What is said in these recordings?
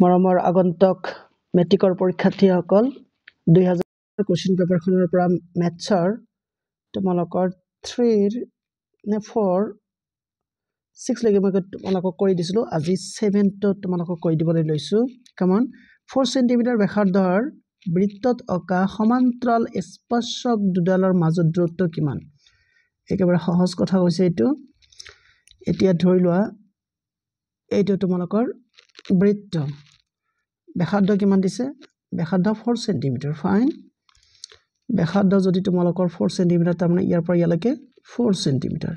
মৰমৰ আগন্তুক মেট্ৰিকৰ পৰীক্ষাৰ্থীসকল 2000 কোৱেশ্চন পেপাৰখনৰ পৰা মেথছৰ তোমালোকৰ 3 নে 4 6 লৈকে মই তোমালোকক কৰি দিছিলোঁ আজি 7 টো তোমালোকক কৰি দিবলৈ লৈছোঁ কামন 4 সেন্টিমিটাৰ ব্যাসাৰ্ধৰ বৃত্তত অকা সমান্তৰাল স্পৰ্শক দুডালৰ মাজত দূৰত্ব কিমান একেবাৰে সহজ কথা কৈছে এইটো এতিয়া ধৰি লোৱা এইটো তোমালোকৰ বৃত্ত ব্যাসাৰ্ধ কিমান দিছে ব্যাসাৰ্ধ 4 সেন্টিমিটাৰ ফাইন ব্যাসাৰ্ধ যদি তোমালোকৰ 4 সেন্টিমিটাৰ তাৰ মানে ইয়াৰ পৰা ইয়ালৈকে 4 সেন্টিমিটাৰ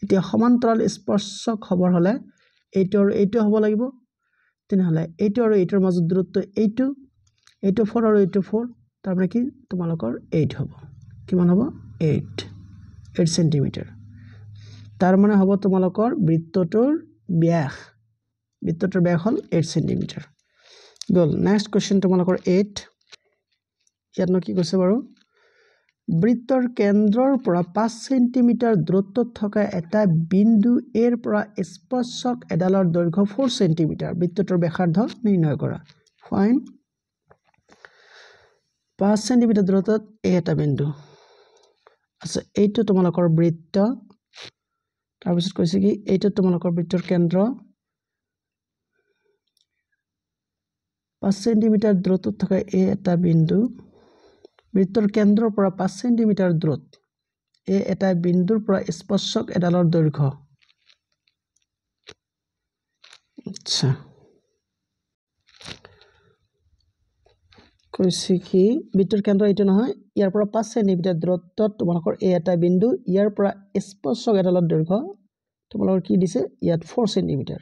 এতিয়া সমান্তৰাল স্পৰ্শক হবৰ হলে এইটো আৰু এইটো হ'ব লাগিব তেনেহলে এইটো আৰু এইটোৰ মাজত দূৰত্ব এইটো 4 আৰু এইটো 4 তাৰ মানে কি তোমালোকৰ 8 হ'ব কিমান হ'ব 8 সেন্টিমিটাৰ তাৰ মানে হ'ব তোমালোকৰ বৃত্তটোৰ ব্যাস হল 8 সেন্টিমিটাৰ গল নেক্সট কোৱেশ্চন তোমালোকৰ 8 ইয়াতনো কি কৈছে বাৰু বৃত্তৰ কেন্দ্ৰৰ পৰা 5 সেন্টিমিটাৰ দূৰত্বত থকা এটা বিন্দু এৰ পৰা স্পৰ্শক এডালৰ দৈৰ্ঘ্য 4 সেন্টিমিটাৰ বৃত্তটোৰ ব্যাসাৰ্ধ নিৰ্ণয় কৰা ফাইন 5 সেন্টিমিটাৰ দূৰত্বত এটা বিন্দু আছে এইটো তোমালোকৰ বৃত্ত তাৰ পিছত কৈছে কি এইটো তোমালোকৰ বৃত্তৰ কেন্দ্ৰ 5 সেন্টিমিটাৰ দূৰত্বত থকা এটা বিন্দু বৃত্তৰ কেন্দ্ৰৰ পৰা 5 সেন্টিমিটাৰ দূৰত এটা বিন্দুৰ পৰা স্পৰ্শক এডালৰ দৈৰ্ঘ্য আচ্ছা কৈছে কি বৃত্তৰ কেন্দ্ৰ এইটো নহয় ইয়াৰ পৰা 5 সেন্টিমিটাৰ দূৰত্বত তোমালোকৰ এটা বিন্দু ইয়াৰ পৰা স্পৰ্শক এডালৰ দৈৰ্ঘ্য তোমালোকৰ কি দিছে ইয়াত 4 সেন্টিমিটাৰ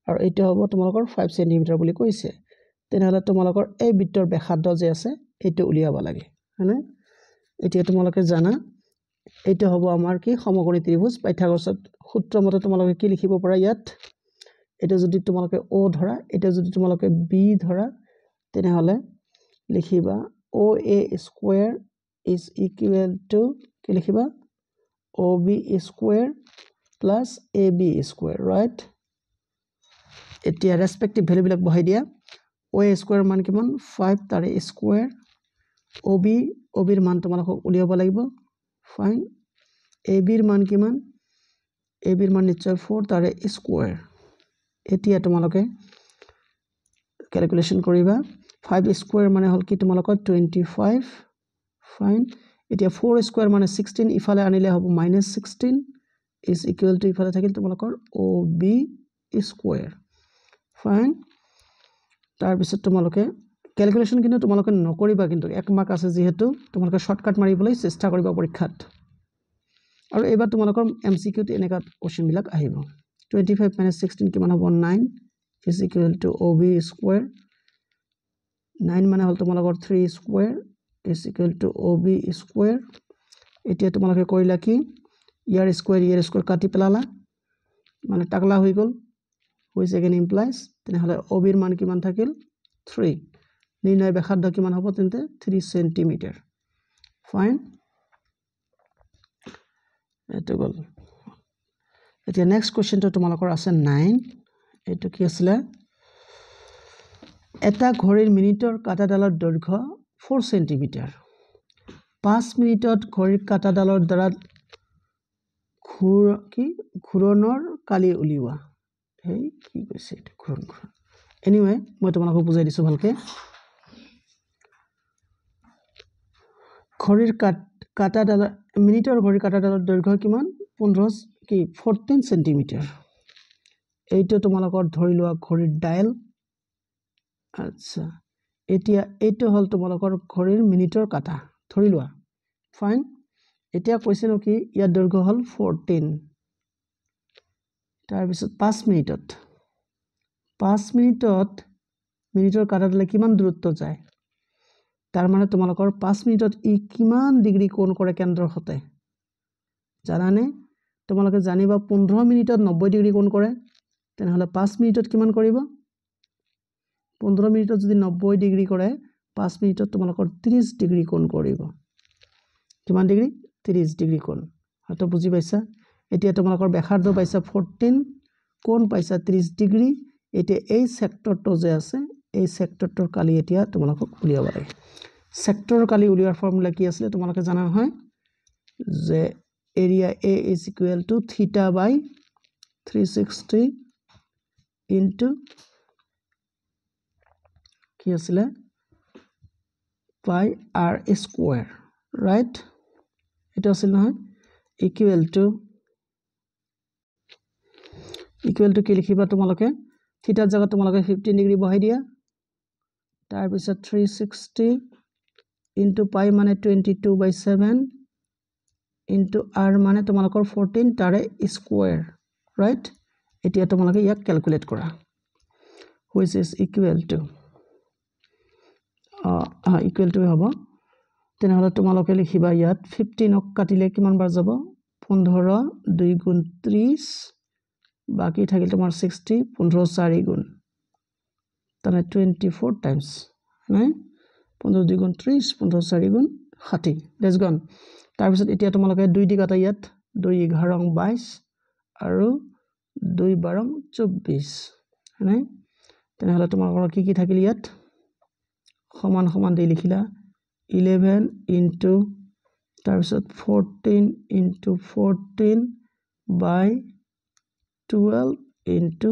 আৰু এইটো হ'ব তোমালোকৰ 5 সেন্টিমিটাৰ বুলি কৈছে তেনেহলে তোমালোকৰ এই বৃত্তৰ ব্যাসাৰ্ধ যে আছে এইটো উলিয়াব লাগে হয়নে এতিয়া তোমালোকে জানা এইটো হ'ব আমাৰ কি সমকোণী ত্ৰিভুজ পাইথাগোৰাছৰ সূত্ৰ মতে তোমালোকে কি লিখিব পাৰা ইয়াত এটা যদি তোমালোকে O ধৰা এটা যদি তোমালোকে B ধৰা তেনেহলে লিখিবা OA square is equal to কি লিখিবা OB square plus AB square right এতিয়া ৰেসপেক্টিভ ভ্যালু বিলাক বহাই দিয়া OA square মান কিমান 5 তাৰে square OB ৰ মান তোমালোকক উলিয়াব লাগিব ফাইন AB ৰ মান কিমান AB ৰ মান নিশ্চয় 4 তাৰে স্কয়াৰ এতিয়া তোমালোকে ক্যালকুলেশন কৰিবা 5 স্কয়াৰ মানে হল কি তোমালোকৰ 25 ফাইন এতিয়া 4 স্কয়াৰ মানে 16 ইফালে আনিলে হ'ব -16 is equal to ইফালে থাকিল তোমালোকৰ OB স্কয়াৰ ফাইন তাৰ পিছত তোমালোকে ক্যালকুলেশন কিন্তু তোমালোকে নকৰিবা কিন্তু এক মাৰ্ক আছে যেহেতু তোমালোকে শৰ্টকাট মাৰিবলৈ চেষ্টা কৰিবা পৰীক্ষাত আৰু এবাৰ তোমালোকৰ এমসিকিউত এনেকা কোৱেশ্চন বিলাক আহিব 25 - 16 কিমান হ'ব 9 is equal to OB square 9 মানে হল তোমালোকৰ 3 square is equal to OB square এতিয়া তোমালোকে কৰিলা কি ইয়াৰ স্কয়াৰ কাটি পেলালা মানে টাকলা হৈ গল which again implies তেনেহলে OB ৰ মান কিমান থাকিল 3 নিৰ্ণয় ব্যাসাৰ্ধ কিমান হ'ব তেন্তে 3 সেন্টিমিটাৰ ফাইন এটো গল এতিয়া নেক্সট কোৱেশ্চনটো তোমালোকৰ আছে 9 এটো কি আছিল এটা ঘড়ীৰ মিনিটৰ কাটাডালৰ দৈৰ্ঘ্য 4 সেন্টিমিটাৰ 5 মিনিটত ঘড়ীৰ কাটাডালৰ দ্বাৰা ঘূৰণৰ কালি উলিওৱা হেই কি কৈছে এটা ঘূৰণ এনিৱে মই তোমালোকক বুজাই দিছো ভালকে ঘড়ীৰ কাটাডালৰ মিনিটৰ ঘড়ীৰ কাটাডালৰ দৈৰ্ঘ্য কিমান 14 সেন্টিমিটাৰ এইটো তোমালোকৰ ধৰি লোৱা ঘড়ীৰ ডায়াল আচ্ছা এতিয়া এইটো হল তোমালোকৰ ঘড়ীৰ মিনিটৰ কাটা ধৰি লোৱা ফাইন এতিয়া কৈছে ন কি ইয়াৰ দৈৰ্ঘ্য হল 14 তাৰ পিছত 5 মিনিটত মিনিটৰ কাটাডালে কিমান দূৰত্ব যায় তাৰ মানে তোমালোকৰ 5 মিনিটত ই কিমান ডিগ্ৰী কোণ কৰে কেন্দ্ৰৰ হতে জানানে তোমালোকে জানিবা 15 মিনিটত 90 ডিগ্ৰী কোণ কৰে তেনেহলে 5 মিনিটত কিমান কৰিব 15 মিনিটত যদি 90 ডিগ্ৰী কৰে 5 মিনিটত তোমালোকৰ 30 ডিগ্ৰী কোণ কৰিব কিমান ডিগ্ৰী 30 ডিগ্ৰী কোণ হয়তো বুজি পাইছা এতিয়া তোমালোকৰ ব্যাসাৰ্ধ পাইছা 14 কোণ পাইছা 30 ডিগ্ৰী এতিয়া এই সেক্টৰটো যে আছে এই সেক্টৰটোৰ কালি এতিয়া তোমালোকক উলিয়াব লাগে সেক্টৰৰ কালি উলিওৱাৰ ফৰ্মুলা কি আছিল তোমালোকে জানা নহয় যে area A is equal to theta by 360 into কি আছিল pi r square right এটা আছিল নহয় equal to কি লিখিবা তোমালোকে থিটাৰ জায়গা তোমালোকে 15 ডিগ্ৰী বহাই দিয়া তাৰ পিছত 360 into pi মানে 22/7 into r মানে তোমালোকৰ 14 তাৰে স্কয়াৰ right এতিয়া তোমালোকে ইয়াক ক্যালকুলেট কৰা which is equal to হ'ব তেনেহলে তোমালোকে লিখিবা ইয়াত 15 ক কাটিলে কিমান বাৰ যাব 15 2 গুণ 30 বাকি থাকিল তোমাৰ 60 15 4 গুণ তানে 24 টাইমস নাই 15 2 গুণ 30 15 4 গুণ 60 লেটস গন তাৰ পিছত এতিয়া তোমালোকে 2 দি কাটা ইয়াত 2 11 22 আৰু 2 12 24 নাই তেনেহলে তোমালোকৰ কি থাকিল ইয়াত সমান সমান দি লিখিলা 11 into তাৰ পিছত 14 into 14 by 12 into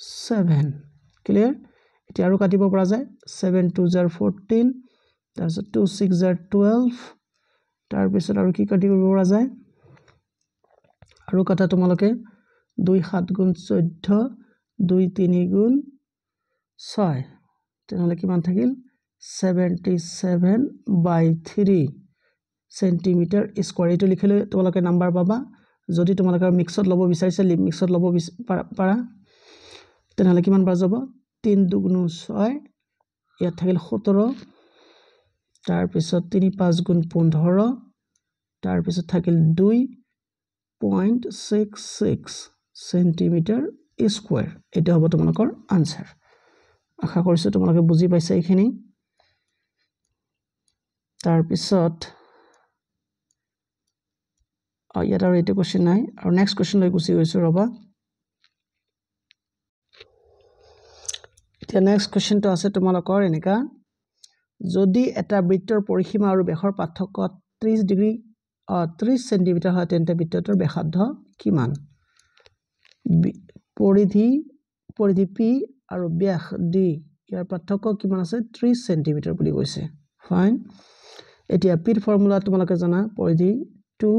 7 clear এতিয়া আৰু কাটিব পৰা যায় 7 2 * 14 তাৰ পিছত 2 6 * 12 তাৰ পিছত আৰু কি কাটিব পৰা যায় আৰু কাটা তোমালোকে 2 7 গুণ 14 2 3 গুণ 6 তেনেহলে কিমান থাকিল 77/3 সেন্টিমিটার স্কয়ার এটো লিখিলে তোমালোকে নাম্বার পাবা যদি তোমালোকে মিক্সত লব বিচাৰিছে মিক্সত লব পাৰা তেনেহলে কিমান বাৰ যাব 3 2 6 ইয়াত থাকিল 17 তাৰ পিছত 3 5 গুণ 15 তাৰ পিছত থাকিল 2.66 সেন্টিমিটাৰ স্কয়াৰ এটা হ'ব তোমালোকৰ আনসাৰ আশা কৰিছো তোমালোকে বুজি পাইছা এইখিনি তাৰ পিছত ইয়াত আৰু এটা কোৱেশ্চন নাই আৰু নেক্সট কোৱেশ্চন লৈ গুছি গৈছো ৰবা এতিয়া নেক্সট কোৱেশ্চনটো আছে তোমালোকৰ এনেকা যদি এটা বৃত্তৰ পৰিসীমা আৰু ব্যাসৰ পাৰ্থক্য 30 ডিগ্ৰী 30 সেন্টিমিটাৰ হয় তেন্তে বৃত্তটোৰ ব্যাসাৰ্ধ কিমান পৰিধি P আৰু ব্যাস D ইয়াৰ পাৰ্থক্য কিমান আছে 30 সেন্টিমিটাৰ বুলি কৈছে ফাইন এতিয়া P ৰ ফৰ্মুলা তোমালোকে জানা পৰিধি 2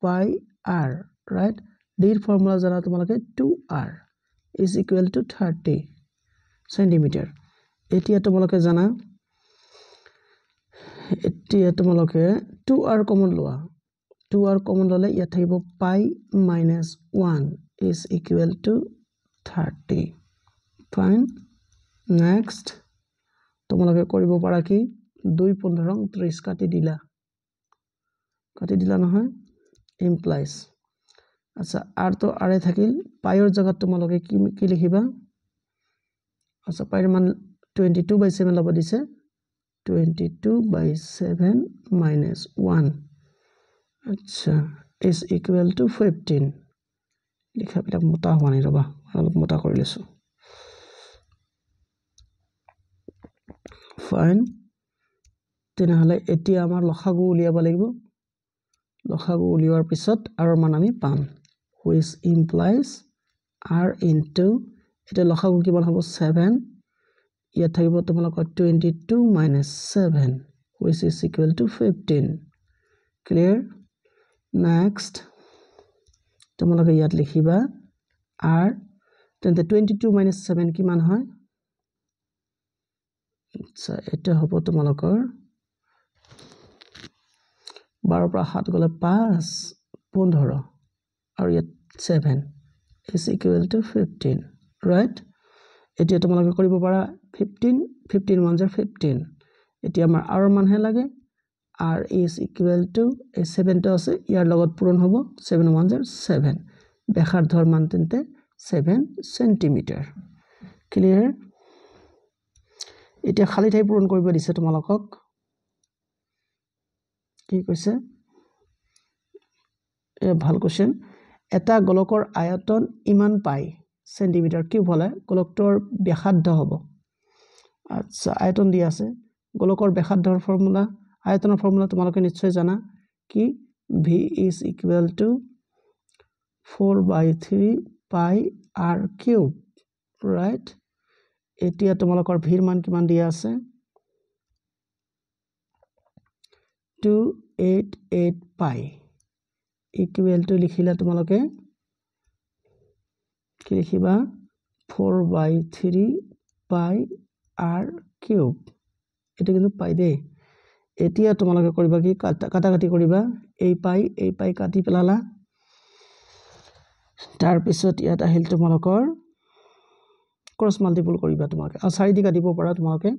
pi r right D ৰ ফৰ্মুলা জানা তোমালোকে 2r is equal to 30 centimetre এতিয়া তোমালোকে জানা এতিয়া তোমালোকে 2r কমন লোৱা 2r কমন ললে ইয়া থাকিব pi minus 1 is equal to 30 fine next তোমালোকে কৰিব পাৰা কি 2 15 30 কাটি দিলা নহয় implies আচ্ছা r তো r এ থাকিল pi ৰ জায়গাত তোমালোকে কি লিখিবা আচ্ছা pi ৰ মান 22/7 লব দিছে 22/7 minus 1 আচ্ছা is equal to 15 লিখা বিলা মোটা হোৱা নাই ৰবা অলপ মোটা কৰি লৈছো ফাইন তেনেহলে এতিয়া আমাৰ লসাগু উলিয়াব লাগিব লসাগু উলিওৱাৰ পিছত আৰু মান আমি পাম which implies r into এটা লসাগু কিমান হ'ব 7 ইয়া থাকিব তোমালোকৰ 22 minus 7 which is equal to 15 clear next তোমালোকে ইয়াত লিখিবা r তেন্তে 22 minus 7 কিমান হয় আচ্ছা এটা হ'ব তোমালোকৰ 12 পৰা 7 গলে 5 15 আৰু ইয়াত 7 is equal to 15 right এতিয়া তোমালোকে কৰিব পাৰা 15 15 1 * 15 এতিয়া আমাৰ r মান হে লাগে r is equal to 7 টো আছে ইয়াৰ লগত পূৰণ হ'ব 7 1 * 7 ব্যাসাৰ্ধৰ মান তেন্তে 7 সেন্টিমিটাৰ ক্লিয়াৰ এতিয়া খালি ঠাই পূৰণ কৰিব দিছে তোমালোকক কি কৈছে এ ভাল কোৱেশ্চন এটা গোলকৰ আয়তন ইমান পাই সেন্টিমিটাৰ কিউব হলে গোলকটোৰ ব্যাসাৰ্ধ হ'ব আচ্ছা আয়তন দিয়া আছে গোলকৰ ব্যাসাৰ্ধৰ ফৰ্মুলা আয়তনৰ ফৰ্মুলা তোমালোকে নিশ্চয় জানা কি v is equal to 4/3 pi r cube right এতিয়া তোমালোকৰ v ৰ মান কিমান দিয়া আছে 288 pi equal to লিখিলা তোমালোকে কি লিখিবা 4/3 pi r cube এটা কিন্তু পাই দে এতিয়া তোমালোকে কৰিবা কি কাটাকাটি কৰিবা এই পাই কাটি পেলালা তাৰ পিছত ইয়াত আহিল তোমালোকৰ ক্ৰস মাল্টিপল কৰিবা তোমালোকে আৰু 4 দি কাটিব পাৰা তোমালোকে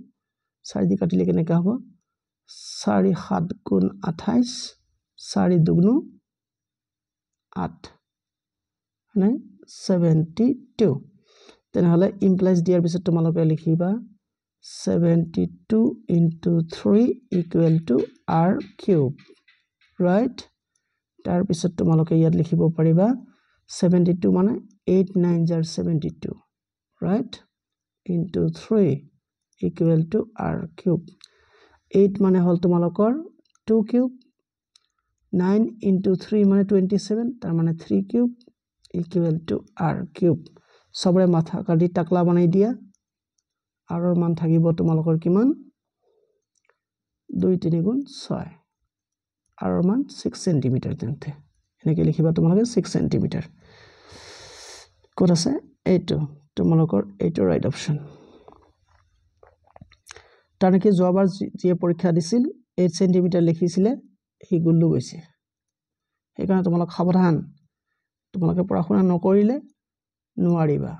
4 দি কাটিলে কেনেকা হ'ব 4 7 গুণ 28 4 দুগুণ 8 মানে 72 তেনেহলে ইমপ্লাইজ দিয়াৰ পিছত তোমালোকে লিখিবা 72 into 3 equal to r cube right তাৰ পিছত তোমালোকে ইয়াত লিখিব পাৰিবা 72 মানে 8 9 jar 72 right into 3 equal to r cube 8 মানে হল তোমালোকৰ 2 cube 9 into 3 মানে 27 তাৰ মানে 3 cube equal to r cube সবৰে মাথা কাটি টাকলা বনাই দিয়া আৰু মান থাকিব তোমালোকৰ কিমান 2 3 গুণ 6 আৰু মান 6 cm তেন্তে এনেকৈ লিখিবা তোমালোকে 6 cm কোড আছে এইটো তোমালোকৰ এইটো ৰাইট অপচন তানকি যোৱাবাৰ যে পৰীক্ষা দিছিল 8 cm লিখিছিলে হি গুল্লু গৈছে সেইকাৰণে তোমালোক সাৱধান তোমালোকে পঢ়া-শুনা নকৰিলে নোৱাৰিবা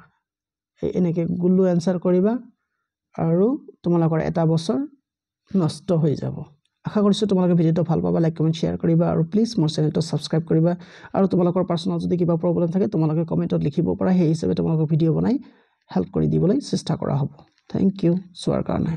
এনেকৈ গুল্লু আনসাৰ কৰিবা আৰু তোমালোকৰ এটা বছৰ নষ্ট হৈ যাব আশা কৰিছো তোমালোকে ভিডিওটো ভাল পাবা লাইক কমেন্ট শেয়াৰ কৰিবা আৰু প্লিজ মোৰ চেনেলটো সাবস্ক্ৰাইব কৰিবা আৰু তোমালোকৰ পাৰ্সোনাল যদি কিবা প্ৰবলেম থাকে তোমালোকে কমেন্টত লিখিব পাৰা সেই হিচাপে তোমালোকক ভিডিও বনাই হেল্প কৰি দিবলৈ চেষ্টা কৰা হ'ব থ্যাংক ইউ চোৱাৰ কাৰণে